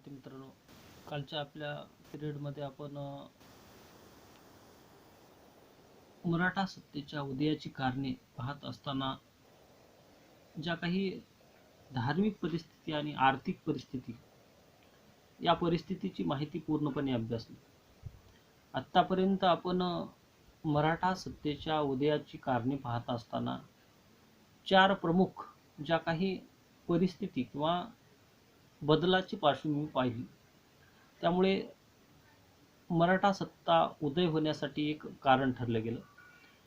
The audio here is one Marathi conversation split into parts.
विद्यार्थी मित्रांनो, कालच्या आपल्या पिरियडमध्ये आपण मराठा सत्तेच्या उदयाची कारणे पाहत असताना ज्या काही धार्मिक परिस्थिती आणि आर्थिक परिस्थिती या परिस्थितीची माहिती पूर्णपणे अभ्यासली. आत्तापर्यंत आपण मराठा सत्तेच्या उदयाची कारणे पाहत असताना चार प्रमुख ज्या काही परिस्थिती किंवा बदलाची पार्श्वभूमी पाहिली. त्यामुळे मराठा सत्ता उदय होण्यासाठी एक कारण ठरलं गेलं.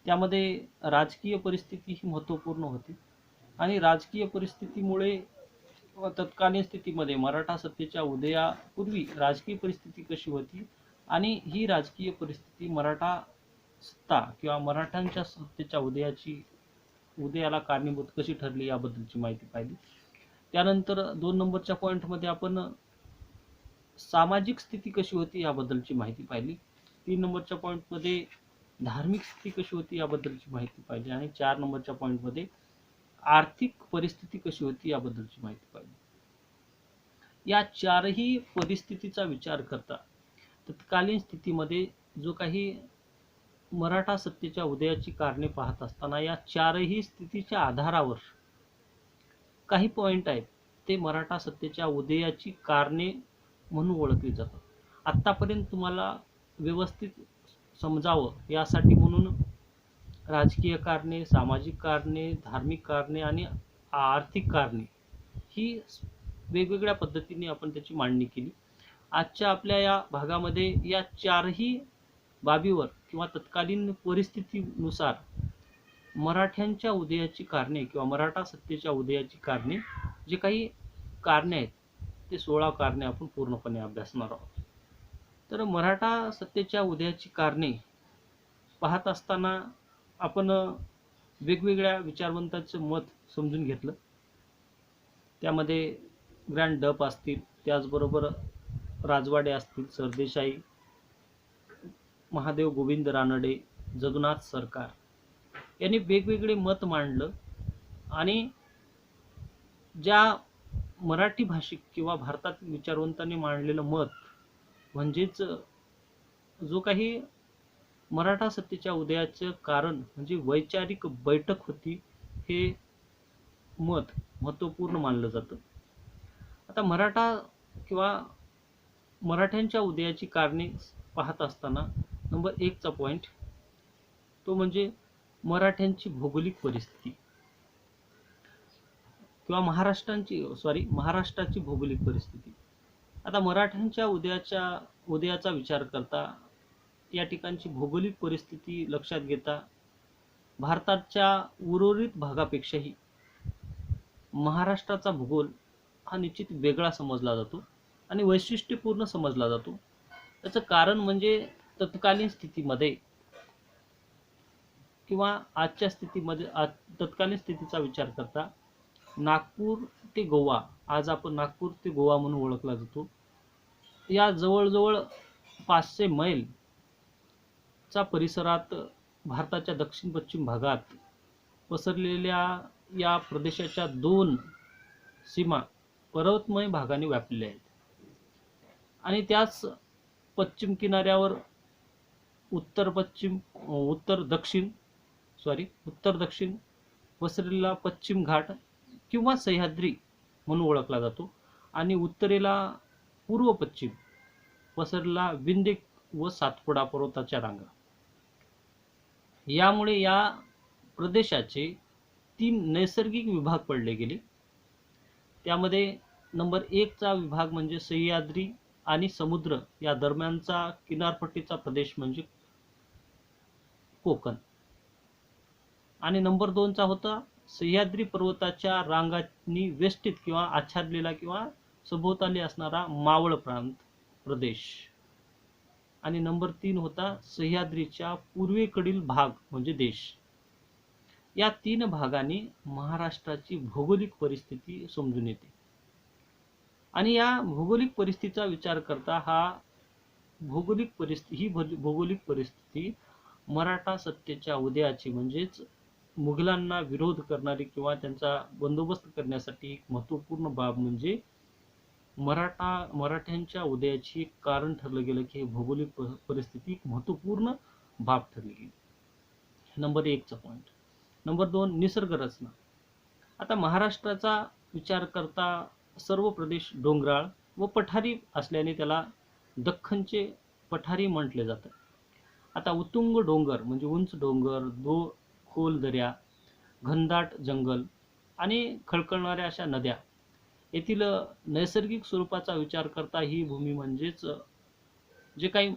त्यामध्ये राजकीय परिस्थिती ही महत्त्वपूर्ण होती आणि राजकीय परिस्थितीमुळे तत्कालीन स्थितीमध्ये मराठा सत्तेच्या उदयापूर्वी राजकीय परिस्थिती कशी होती आणि ही राजकीय परिस्थिती मराठा सत्ता किंवा मराठ्यांच्या सत्तेच्या उदयाला कारणीभूत कशी ठरली याबद्दलची माहिती पाहिली. त्यानंतर 2 नंबरच्या पॉईंटमध्ये आपण सामाजिक स्थिती कशी होती याबद्दलची माहिती पाहिली. 3 नंबरच्या पॉईंटमध्ये धार्मिक स्थिती कशी होती याबद्दलची माहिती पाहिली आणि 4 नंबरच्या पॉईंटमध्ये आर्थिक परिस्थिती कशी होती याबद्दलची माहिती पाहिली. या चारही परिस्थितीचा विचार करता तत्कालीन स्थितीमध्ये जो काही मराठा सत्तेच्या उदयाची कारणे पाहत असताना या चारही स्थितीच्या आधारावर काही पॉईंट आहेत ते मराठा सत्तेच्या उदयाची कारणे म्हणून ओळखली जातात. आत्तापर्यंत तुम्हाला व्यवस्थित समजावं यासाठी म्हणून राजकीय कारणे, सामाजिक कारणे, धार्मिक कारणे आणि आर्थिक कारणे ही वेगवेगळ्या पद्धतीने आपण त्याची मांडणी केली. आजच्या आपल्या या भागामध्ये या चारही बाबीवर किंवा तत्कालीन परिस्थितीनुसार मराठ्यांच्या उदयाची कारणे किंवा मराठा सत्तेच्या उदयाची कारणे जे काही कारणे आहेत ते 16 कारणे आपण पूर्णपणे अभ्यासणार आहोत. तर मराठा सत्तेच्या उदयाची कारणे पाहत असताना आपण वेगवेगळ्या विचारवंतांचं मत समजून घेतलं. त्यामध्ये ग्रँड डप असतील, त्याचबरोबर राजवाडे असतील, सरदेसाई, महादेव गोविंद रानडे, जगन्नाथ सरकार यांनी वेगवेगळे मत मांडलं आणि ज्या मराठी भाषिक किंवा भारतातील विचारवंतांनी मांडलेलं मत म्हणजेच जो काही मराठा सत्तेच्या उदयाचं कारण म्हणजे वैचारिक बैठक होती हे मत महत्त्वपूर्ण मानलं जातं. आता मराठा किंवा मराठ्यांच्या उदयाची कारणे पाहत असताना नंबर 1 चा पॉईंट तो म्हणजे मराठ्यांची भौगोलिक परिस्थिती किंवा महाराष्ट्राची भौगोलिक परिस्थिती. आता मराठ्यांच्या उदयाचा विचार करता या ठिकाणची भौगोलिक परिस्थिती लक्षात घेता भारताच्या उर्वरित भागापेक्षाही महाराष्ट्राचा भूगोल हा निश्चित वेगळा समजला जातो आणि वैशिष्ट्यपूर्ण समजला जातो. त्याचं कारण म्हणजे तत्कालीन स्थितीमध्ये किंवा आजच्या स्थितीमध्ये तत्कालीन स्थितीचा विचार करता नागपूर ते गोवा, आज आपण नागपूर ते गोवा म्हणून ओळखला जातो, या जवळजवळ 500 मैलचा परिसरात भारताच्या दक्षिण पश्चिम भागात पसरलेल्या या प्रदेशाच्या 2 सीमा पर्वतमय भागाने व्यापलेल्या आहेत आणि त्याच पश्चिम किनाऱ्यावर उत्तर दक्षिण पसरलेला पश्चिम घाट किंवा सह्याद्री म्हणून ओळखला जातो आणि उत्तरेला पूर्व पश्चिम पसरलेला विंध्य व सातपुडा पर्वताच्या रांगा. यामुळे या प्रदेशाचे 3 नैसर्गिक विभाग पडले गेले. त्यामध्ये नंबर 1 चा विभाग म्हणजे सह्याद्री आणि समुद्र या दरम्यानचा किनारपट्टीचा प्रदेश म्हणजे कोकण आणि नंबर 2 चा होता सह्याद्री पर्वताच्या रांगांनी वेष्टित किंवा आच्छादलेला किंवा सभोवताली असणारा मावळ प्रदेश आणि नंबर 3 होता सह्याद्रीच्या पूर्वेकडील भाग म्हणजे देश. या 3 भागांनी महाराष्ट्राची भौगोलिक परिस्थिती समजून येते आणि या भौगोलिक परिस्थितीचा विचार करता ही भौगोलिक परिस्थिती मराठा सत्तेच्या उदयाची म्हणजेच मुघलांना विरोध करणारी किंवा त्यांचा बंदोबस्त करण्यासाठी एक महत्त्वपूर्ण बाब म्हणजे मराठ्यांच्या उदयाची एक कारण ठरलं गेलं की हे भौगोलिक परिस्थिती एक महत्वपूर्ण बाब ठरली गेली. Number 1चा point. नंबर 2, निसर्ग रचना. आता महाराष्ट्राचा विचार करता सर्व प्रदेश डोंगराळ व पठारी असल्याने त्याला दख्खनचे पठारी म्हटले जातं. आता उत्तुंग डोंगर म्हणजे उंच डोंगर, खोल दऱ्या, घनदाट जंगल आणि खळखळणाऱ्या अशा नद्या येथील नैसर्गिक स्वरूपाचा विचार करता ही भूमी म्हणजेच जे काही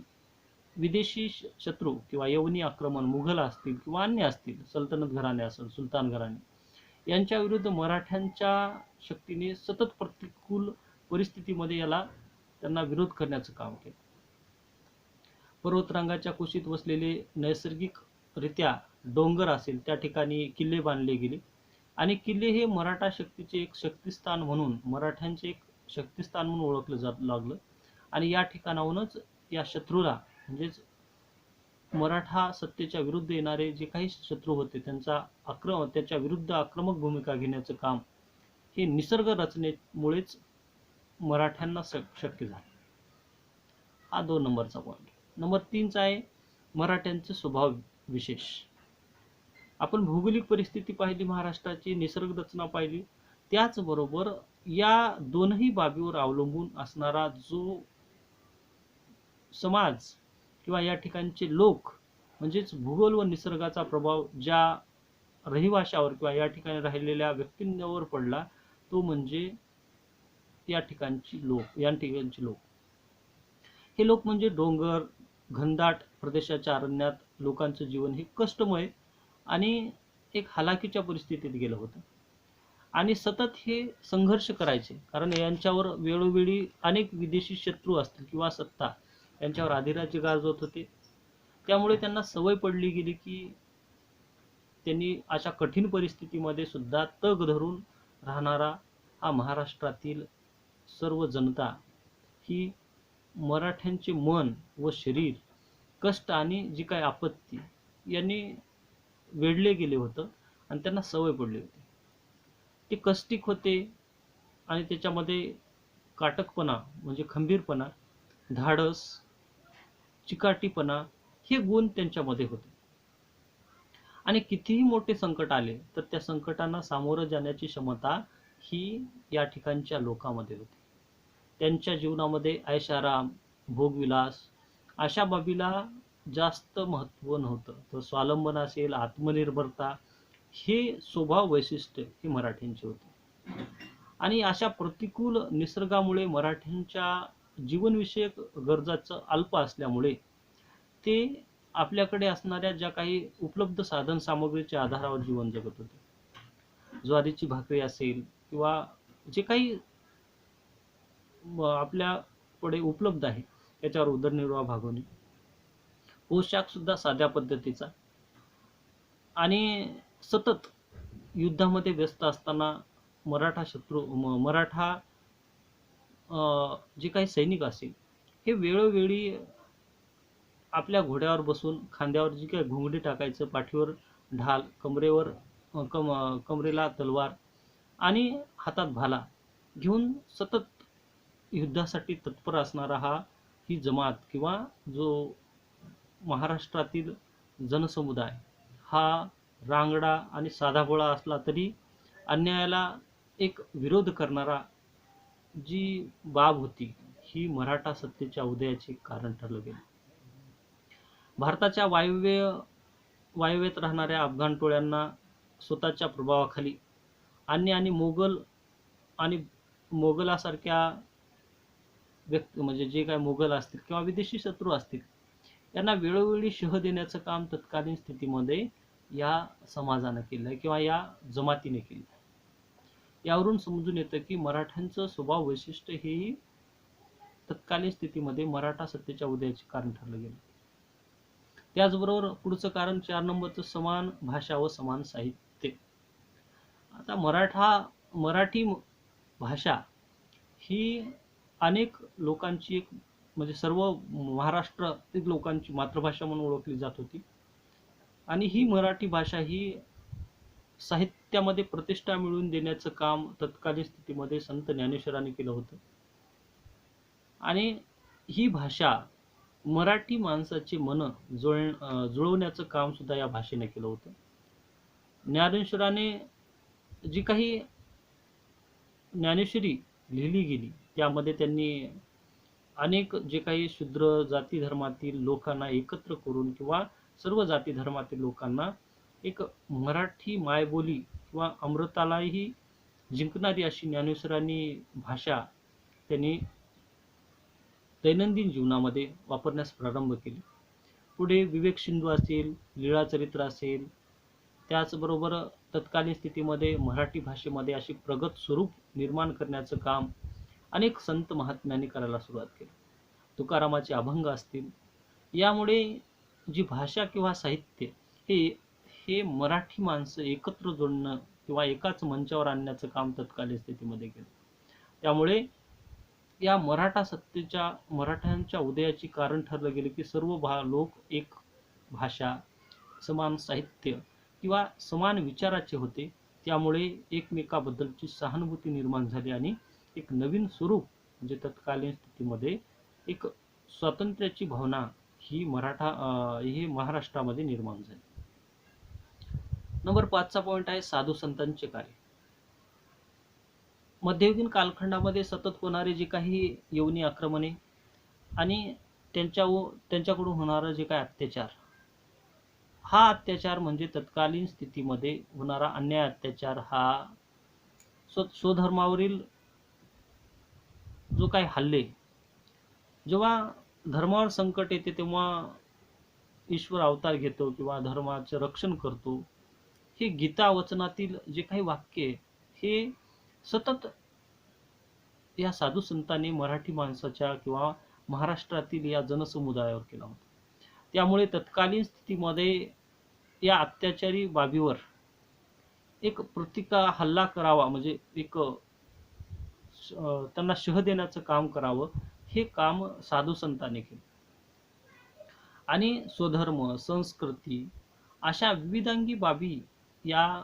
विदेशी शत्रू किंवा यवनी आक्रमण मुघल असतील किंवा अन्य असतील, सल्तनत घराणे असेल, सुलतान घराणे यांच्या विरुद्ध मराठ्यांच्या शक्तीने सतत प्रतिकूल परिस्थितीमध्ये त्यांना विरोध करण्याचं काम केलं. पर्वतरांगाच्या कुशीत वसलेले नैसर्गिकरित्या डोंगर असेल त्या ठिकाणी किल्ले बांधले गेले आणि किल्ले हे मराठा शक्तीचे एक शक्तिस्थान म्हणून, मराठ्यांचे एक शक्तिस्थान म्हणून ओळखलं लागलं आणि या ठिकाणाहूनच या शत्रूला म्हणजेच मराठा सत्तेच्या विरुद्ध येणारे जे काही शत्रू होते त्याच्या विरुद्ध आक्रमक भूमिका घेण्याचं काम हे निसर्ग रचनेमुळेच मराठ्यांना शक्य झालं. हा 2 नंबरचा पॉईंट. नंबर 3चा आहे मराठ्यांचे स्वभाव विशेष. आपण भौगोलिक परिस्थिती पाहिली, महाराष्ट्राची निसर्ग रचना पाहिली, त्याचबरोबर या दोनही बाबीवर अवलंबून असणारा जो समाज किंवा या ठिकाणचे लोक म्हणजेच भूगोल व निसर्गाचा प्रभाव ज्या रहिवाशावर किंवा या ठिकाणी राहिलेल्या व्यक्तींवर पडला तो म्हणजे या ठिकाणची लोक. हे लोक म्हणजे डोंगर, घनदाट प्रदेशाच्या अरण्यात लोकांचं जीवन हे कष्टमय आणि एक हालाकीच्या परिस्थितीत गेलं होतं आणि सतत हे संघर्ष करायचे, कारण यांच्यावर वेळोवेळी अनेक विदेशी शत्रू असतील किंवा सत्ता यांच्यावर अधिराज्य गाजवत होते. त्यामुळे त्यांना सवय पडली गेली की त्यांनी अशा कठीण परिस्थितीमध्ये सुद्धा तग धरून राहणारा हा महाराष्ट्रातील सर्व जनता ही मराठ्यांचे मन व शरीर कष्ट आणि जी काही आपत्ती यांनी वेढले गेले होतं आणि त्यांना सवय पडली होती. ते कष्टिक होते आणि त्याच्यामध्ये काटकपणा म्हणजे खंबीरपणा, धाडस, चिकाटीपणा हे गुण त्यांच्यामध्ये होते आणि कितीही मोठे संकट आले तर त्या संकटांना सामोरं जाण्याची क्षमता ही या ठिकाणच्या लोकांमध्ये होती. त्यांच्या जीवनामध्ये ऐशाराम, भोगविलास अशा बाबीला जास्त महत्त्व नव्हतं. तर स्वावलंबन असेल, आत्मनिर्भरता हे स्वभाव वैशिष्ट्य हे मराठ्यांचे होते आणि अशा प्रतिकूल निसर्गामुळे मराठ्यांच्या जीवनविषयक गरजाचं अल्प असल्यामुळे ते आपल्याकडे असणाऱ्या ज्या काही उपलब्ध साधन सामग्रीच्या आधारावर जीवन जगत होते. ज्वारीची भाकरी असेल किंवा जे काही आपल्याकडे उपलब्ध आहे त्याच्यावर उदरनिर्वाह भागवणे, पोशाख सुद्धा साध्या पद्धतीचा आणि सतत युद्धामध्ये व्यस्त असताना मराठा जे काही सैनिक असेल हे वेळोवेळी आपल्या घोड्यावर बसून खांद्यावर जी काही घोंगडी टाकायचं, पाठीवर ढाल, कमरेला तलवार आणि हातात भाला घेऊन सतत युद्धासाठी तत्पर असणारा ही जमात किंवा जो महाराष्ट्रातील जनसमुदाय हा रांगडा आणि साधाभोळा असला तरी अन्यायाला एक विरोध करणारा जी बाब होती ही मराठा सत्तेच्या उदयाचे कारण ठरलं गेलं. भारताच्या वायव्येत राहणाऱ्या अफगाण टोळ्यांना स्वतःच्या प्रभावाखाली आणणे आणि मोगलासारख्या व्यक्ती म्हणजे जे काय मोगल असतील किंवा विदेशी शत्रू असतील यांना वेळोवेळी शह देण्याचं काम तत्कालीन स्थितीमध्ये या समाजानं केलं किंवा या जमातीने केलं. यावरून समजून येतं की मराठ्यांचं स्वभाव वैशिष्ट्य हेही तत्कालीन स्थितीमध्ये मराठा सत्तेच्या उदयाचे कारण ठरलं गेलं. त्याचबरोबर पुढचं कारण 4 नंबरचं समान भाषा व समान साहित्य. आता मराठी भाषा ही अनेक लोकांची एक म्हणजे सर्व महाराष्ट्रातील लोकांची मातृभाषा म्हणून ओळखली जात होती आणि ही मराठी भाषा ही साहित्यामध्ये प्रतिष्ठा मिळवून देण्याचं काम तत्कालीन स्थितीमध्ये संत ज्ञानेश्वरांनी केलं होतं. आणि ही भाषा मराठी माणसाची मन जुळवण्याचं काम सुद्धा या भाषेने केलं होतं. ज्ञानेश्वराने जी काही ज्ञानेश्वरी लिहिली गेली त्यामध्ये त्यांनी अनेक जे काही शूद्र जाती धर्मातील लोकांना एकत्र करून किंवा सर्व जाती धर्मातील लोकांना एक मराठी मायबोली किंवा अमृतालाही जिंकणारी अशी ज्ञानेश्वरांनी भाषा त्यांनी दैनंदिन जीवनामध्ये वापरण्यास प्रारंभ केली. पुढे विवेक सिंधू असेल, लीळाचरित्र असेल, त्याचबरोबर तत्कालीन स्थितीमध्ये मराठी भाषेमध्ये अशी प्रगत स्वरूप निर्माण करण्याचं काम अनेक संत महात्म्यांनी करायला सुरुवात केली. तुकारामाचे अभंग असतील. यामुळे जी भाषा किंवा साहित्य हे हे मराठी माणसं एकत्र जोडणं किंवा एकाच मंचावर आणण्याचं काम तत्कालीन स्थितीमध्ये केलं. त्यामुळे या मराठा सत्तेच्या मराठ्यांच्या उदयाची कारण ठरलं गेलं की सर्व लोक एक भाषा, समान साहित्य किंवा समान विचाराचे होते. त्यामुळे एकमेकाबद्दलची सहानुभूती निर्माण झाली आणि एक नवीन स्वरूप म्हणजे तत्कालीन स्थितीमध्ये एक स्वातंत्र्याची भावना ही महाराष्ट्रामध्ये निर्माण झाली. नंबर 5चा पॉईंट आहे साधू संतांचे कार्य. मध्ययुगीन कालखंडामध्ये सतत होणारे जे काही यवनी आक्रमणे आणि त्यांच्याकडून होणारा जे काही अत्याचार, हा अत्याचार म्हणजे तत्कालीन स्थितीमध्ये होणारा अन्याय अत्याचार हा स्वधर्मावरील जो काही हल्ले, जेव्हा धर्मावर संकट येते तेव्हा ईश्वर अवतार घेतो किंवा धर्माचे रक्षण करतो, हे गीता वचनातील जे काही वाक्य हे सतत या साधू संतांनी मराठी माणसाच्या किंवा महाराष्ट्रातील या जनसमुदायावर केला होता. त्यामुळे तत्कालीन स्थितीमध्ये या अत्याचारी बाबीवर एक हल्ला करावा म्हणजे एक त्यांना शह देण्याचं काम करावं, हे काम साधू संतांनी केलं. आणि स्वधर्म, संस्कृती अशा विविधांगी बाबी या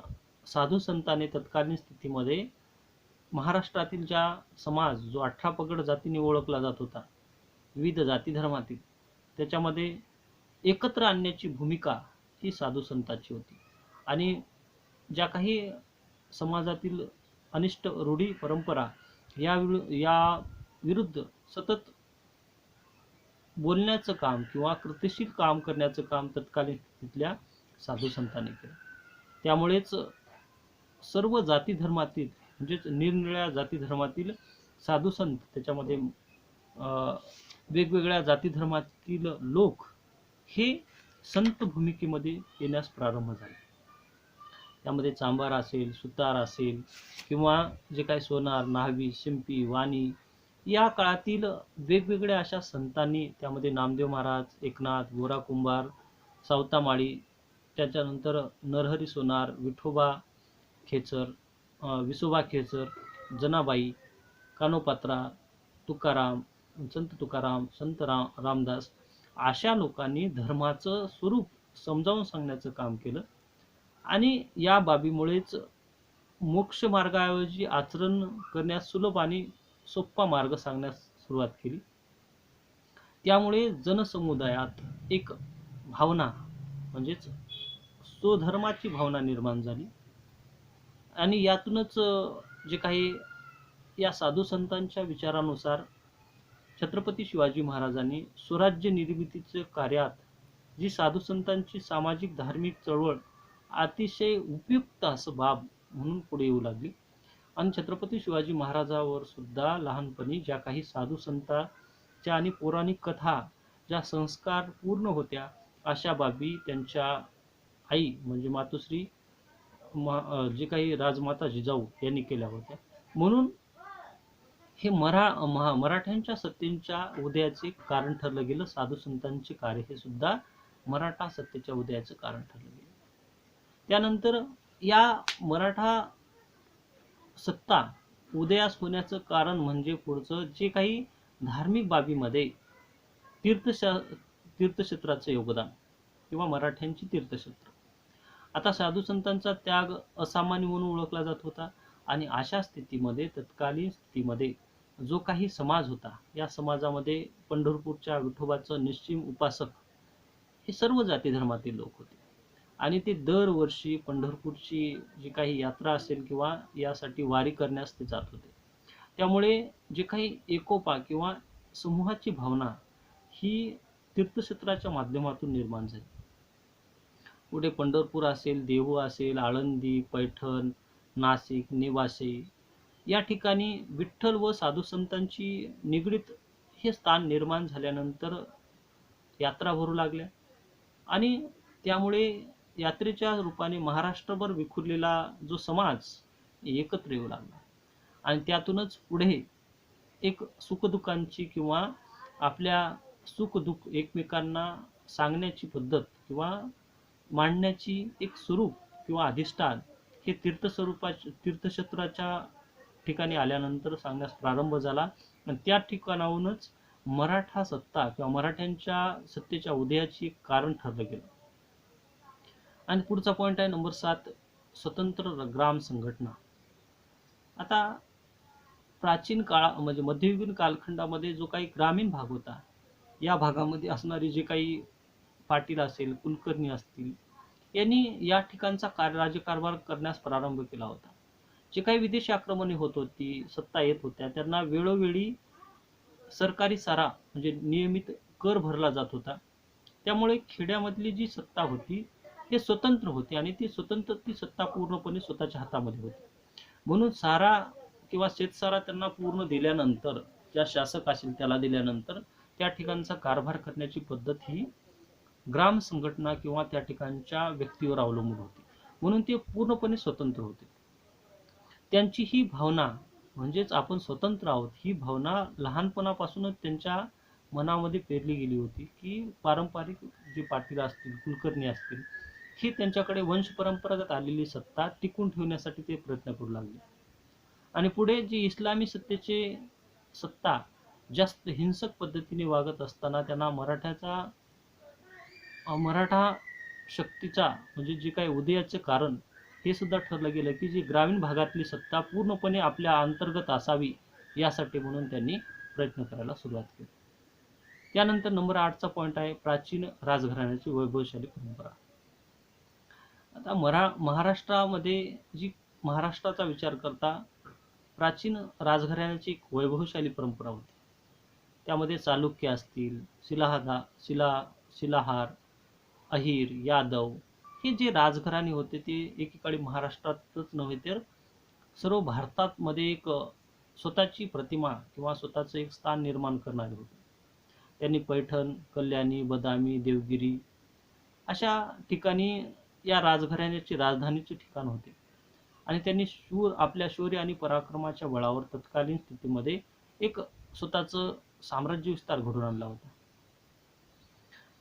साधू संतांनी तत्कालीन स्थितीमध्ये महाराष्ट्रातील समाज जो 18 पगड जातीने ओळखला जात होता, विविध जाती धर्मातील, त्याच्यामध्ये एकत्र आणण्याची भूमिका ही साधू संतांची होती. आणि ज्या काही समाजातील अनिष्ट रूढी परंपरा या विरुद्ध सतत बोलण्याचं काम किंवा कृतिशील काम करण्याचं काम तत्कालीन स्थितीतल्या साधू संतांनी केलं. त्यामुळेच सर्व जाती धर्मातील म्हणजेच निरनिराळ्या जाती धर्मातील साधू संत, त्याच्यामध्ये वेगवेगळ्या जाती धर्मातील लोक हे संत भूमिकेमध्ये येण्यास प्रारंभ झाले. त्यामध्ये चांभार असेल, सुतार असेल किंवा जे काही सोनार, न्हावी, शिंपी, वाणी या काळातील वेगवेगळ्या अशा संतांनी, त्यामध्ये नामदेव महाराज, एकनाथ, गोरा कुंभार, सावतामाळी, त्याच्यानंतर नरहरी सोनार, विठोबा खेचर, विसोबा खेचर, जनाबाई, कानोपात्रा, तुकाराम, संत रामदास अशा लोकांनी धर्माचं स्वरूप समजावून सांगण्याचं काम केलं. आणि या बाबीमुळेच मोक्ष मार्गाऐवजी आचरण करण्यास सुलभ आणि सोपा मार्ग सांगण्यास सुरुवात केली. त्यामुळे जनसमुदायात एक भावना म्हणजेच स्वधर्माची भावना निर्माण झाली. आणि यातूनच जे काही या साधू संतांच्या विचारानुसार छत्रपती शिवाजी महाराजांनी स्वराज्य निर्मितीच्या कार्यात जी साधू संतांची सामाजिक धार्मिक चळवळ अतिशय उपयुक्त असं बाब म्हणून पुढे येऊ लागली. आणि छत्रपती शिवाजी महाराजांवर सुद्धा लहानपणी ज्या काही साधू संतांच्या आणि पौराणिक कथा ज्या संस्कार पूर्ण होत्या, अशा बाबी त्यांच्या आई म्हणजे मातोश्री जे काही राजमाता जिजाऊ यांनी केल्या होत्या. म्हणून हे मराठ्यांच्या सत्तेच्या उदयाचे कारण ठरलं गेलं. साधू संतांचे कार्य हे सुद्धा मराठा सत्तेच्या उदयाचं कारण ठरलं गेलं. त्यानंतर या मराठा सत्ता उदयास होण्याचं कारण म्हणजे पुढचं जे काही धार्मिक बाबीमध्ये तीर्थक्षेत्राचं योगदान किंवा मराठ्यांची तीर्थक्षेत्र. आता साधू संतांचा त्याग असामान्य म्हणून ओळखला जात होता. आणि अशा स्थितीमध्ये तत्कालीन स्थितीमध्ये जो काही समाज होता, या समाजामध्ये पंढरपूरच्या विठोबाचं निश्चिम उपासक हे सर्व जाती धर्मातील लोक होते. आणि ते दरवर्षी पंढरपूरची जी काही यात्रा असेल किंवा यासाठी वारी करण्यास ते जात होते. त्यामुळे जे काही एकोपा किंवा समूहाची भावना ही तीर्थक्षेत्राच्या माध्यमातून निर्माण झाली. पुढे पंढरपूर असेल, देहू असेल, आळंदी, पैठण, नाशिक, नेवासे या ठिकाणी विठ्ठल व साधू संतांची निगडीत हे स्थान निर्माण झाल्यानंतर यात्रा भरू लागल्या आणि त्यामुळे यात्रेच्या रूपाने महाराष्ट्रभर विखुरलेला जो समाज एकत्र येऊ लागला आणि त्यातूनच पुढे एक सुखदुःखांची किंवा आपल्या सुखदुःख एकमेकांना सांगण्याची पद्धत किंवा मांडण्याची एक स्वरूप किंवा अधिष्ठान हे तीर्थक्षेत्राच्या ठिकाणी आल्यानंतर सांगण्यास प्रारंभ झाला आणि त्या ठिकाणाहूनच मराठा सत्ता किंवा मराठ्यांच्या सत्तेच्या उदयाची कारण ठरलं गेलं. आणि पुढचा पॉईंट आहे नंबर 7, स्वतंत्र ग्राम संघटना. आता प्राचीन काळा म्हणजे मध्ययुगीन कालखंडामध्ये जो काही ग्रामीण भाग होता, या भागामध्ये असणारी जे काही पाटील असेल, कुलकर्णी असतील, यांनी या ठिकाणचा राज्यकारभार करण्यास प्रारंभ केला होता. जे काही विदेशी आक्रमणे होत होती, सत्ता येत होत्या, त्यांना वेळोवेळी सरकारी सारा म्हणजे नियमित कर भरला जात होता. त्यामुळे खेड्यामधली जी सत्ता होती हे स्वतंत्र होती आणि ती सत्ता पूर्णपणे स्वतःच्या हातामध्ये होती. म्हणून सारा किंवा शेतसारा त्यांना पूर्ण दिल्यानंतर, ज्या शासक असेल त्याला दिल्यानंतर त्या ठिकाणचा कारभार करण्याची पद्धत ही ग्राम संघटना किंवा त्या ठिकाणच्या व्यक्तीवर अवलंबून होती. म्हणून ते पूर्णपणे स्वतंत्र होते. त्यांची ही भावना म्हणजेच आपण स्वतंत्र आहोत ही भावना लहानपणापासूनच त्यांच्या मनामध्ये पेरली गेली होती की पारंपरिक जे पाटील असतील, कुलकर्णी असतील, ही त्यांच्याकडे वंश परंपरागत आलेली सत्ता टिकून ठेवण्यासाठी ते प्रयत्न करू लागले. आणि पुढे जी इस्लामी सत्ता जास्त हिंसक पद्धतीने वागत असताना त्यांना मराठा शक्तीचा म्हणजे जे काही उदयाचे कारण हे सुद्धा ठरलं गेलं की जी ग्रामीण भागातली सत्ता पूर्णपणे आपल्या अंतर्गत असावी यासाठी म्हणून त्यांनी प्रयत्न करायला सुरुवात केली. त्यानंतर नंबर 8चा पॉईंट आहे प्राचीन राजघराण्याची वैभवशाली परंपरा. आता महाराष्ट्रामध्ये जी महाराष्ट्राचा विचार करता प्राचीन राजघराण्याची एक वैभवशाली परंपरा होती. त्यामध्ये चालुक्य असतील, शिलाहार, अहिर, यादव हे जे राजघराणे होते ते एकीकडे महाराष्ट्रातच नव्हे तर सर्व भारतामध्ये एक स्वतःची प्रतिमा किंवा स्वतःचं एक स्थान निर्माण करणारे होते. त्यांनी पैठण, कल्याणी, बदामी, देवगिरी अशा ठिकाणी या राजघराण्याची राजधानीचे ठिकाण होते आणि त्यांनी आपल्या शौर्य आणि पराक्रमाच्या बळावर तत्कालीन स्थितीमध्ये एक स्वतःचं साम्राज्य विस्तार घडवून आणला होता.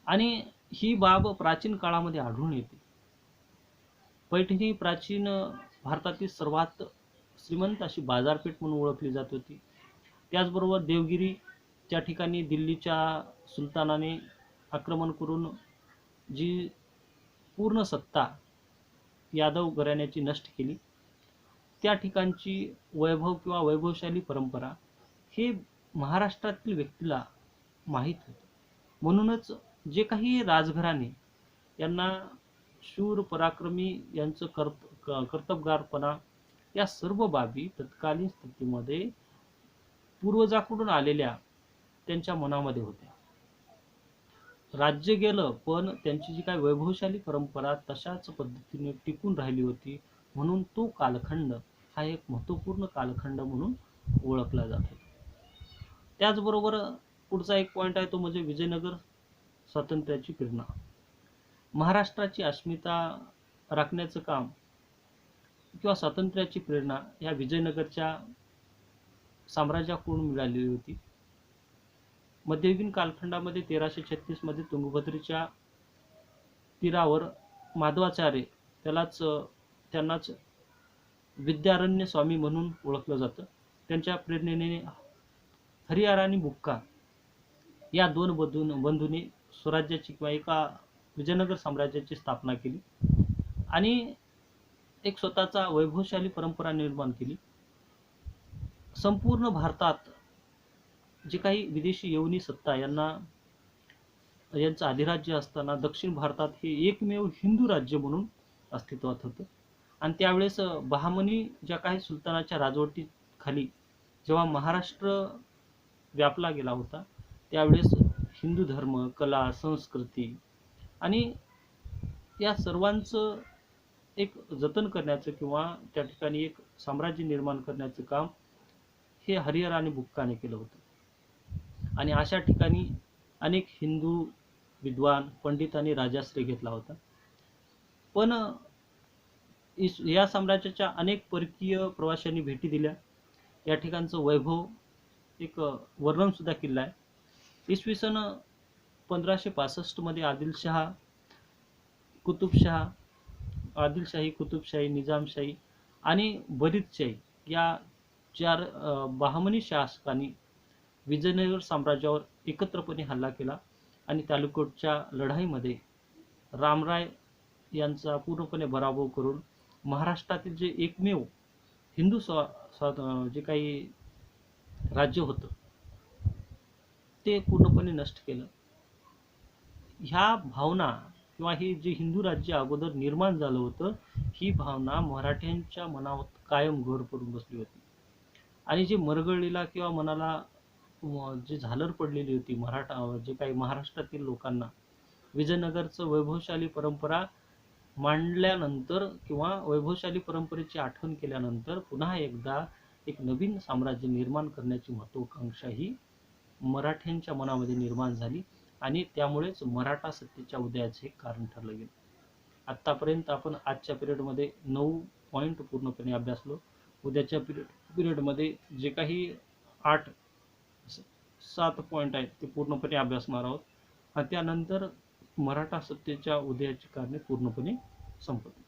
आणि ही बाब प्राचीन काळामध्ये आढळून येते. पैठणी प्राचीन भारतातील सर्वात श्रीमंत अशी बाजारपेठ म्हणून ओळखली जात होती. त्याचबरोबर देवगिरी त्या ठिकाणी दिल्लीच्या सुलतानाने आक्रमण करून जी पूर्ण सत्ता यादव घराण्याची नष्ट केली, त्या ठिकाणची वैभव किंवा वैभवशाली परंपरा हे महाराष्ट्रातील व्यक्तीला माहीत होते. म्हणूनच जे काही राजघराणे यांना शूर पराक्रमी यांचं कर्तबगारपणा या सर्व बाबी तत्कालीन स्थितीमध्ये पूर्वजाकडून आलेल्या त्यांच्या मनामध्ये होत्या. राज्य गेलं पण त्यांची जी काही वैभवशाली परंपरा तशाच पद्धतीने टिकून राहिली होती. म्हणून तो कालखंड हा एक महत्त्वपूर्ण कालखंड म्हणून ओळखला जातो. त्याचबरोबर पुढचा एक पॉईंट आहे तो म्हणजे विजयनगर स्वातंत्र्याची प्रेरणा. महाराष्ट्राची अस्मिता राखण्याचं काम किंवा स्वातंत्र्याची प्रेरणा या विजयनगरच्या साम्राज्याकडून मिळालेली होती. मध्ययुगीन कालखंडामध्ये 1336 मध्ये तुंगभद्रेच्या तीरावर माधवाचार्य त्यांनाच विद्यारण्य स्वामी म्हणून ओळखलं जातं. त्यांच्या प्रेरणेने हरिहर आणि बुक्का या दोन बंधूंनी स्वराज्याची किंवा एका विजयनगर साम्राज्याची स्थापना केली आणि एक स्वतःचा वैभवशाली परंपरा निर्माण केली. संपूर्ण भारतात जे काही विदेशी येवनी सत्ता यांचं अधिराज्य असताना दक्षिण भारतात हे एकमेव हिंदू राज्य म्हणून अस्तित्वात होतं. आणि त्यावेळेस बहामनी ज्या काही सुलतानाच्या राजवटीखाली जेव्हा महाराष्ट्र व्यापला गेला होता, त्यावेळेस हिंदू धर्म, कला, संस्कृती आणि या सर्वांचं एक जतन करण्याचं किंवा त्या ठिकाणी एक साम्राज्य निर्माण करण्याचं काम हे हरिहर आणि बुक्काने केलं होतं. आणि अशा ठिकाणी अनेक हिंदू विद्वान, पंडितांनी राजाश्रय घेतला होता. पण या साम्राज्याच्या अनेक परकीय प्रवाशांनी भेटी दिल्या. या ठिकाणचं वैभव एक वर्णन सुद्धा केलं आहे. इसवी सन 1565 मध्ये आदिलशाही, कुतुबशाही, निजामशाही आणि बरीदशाही या चार बहामनी शासकांनी विजयनगर साम्राज्यावर एकत्रपणे हल्ला केला आणि तालिकोटच्या लढाईमध्ये रामराय यांचा पूर्णपणे पराभव करून महाराष्ट्रातील जे एकमेव हिंदू जे काही राज्य होतं ते पूर्णपणे नष्ट केलं. ह्या भावना किंवा हे जे हिंदू राज्य अगोदर निर्माण झालं होतं, ही भावना मराठ्यांच्या मनावर कायम घर करून बसली होती. आणि जे मरगळलेला किंवा मनाला जी झालर पडलेली होती जे काही महाराष्ट्रातील लोकांना विजयनगरचं वैभवशाली परंपरा मांडल्यानंतर किंवा वैभवशाली परंपरेची आठवण केल्यानंतर पुन्हा एकदा एक नवीन साम्राज्य निर्माण करण्याची महत्त्वाकांक्षा ही मराठ्यांच्या मनामध्ये निर्माण झाली आणि त्यामुळेच मराठा सत्तेच्या उदयाचे कारण ठरलं गेलं. आत्तापर्यंत आपण आजच्या पिरियडमध्ये 9 पॉईंट पूर्णपणे अभ्यासलो. उद्याच्या पिरियडमध्ये जे काही 7 पॉईंट आहेत ते पूर्णपणे अभ्यासणार आहोत आणि त्यानंतर मराठा सत्तेच्या उदयाची कारणे पूर्णपणे संपतील.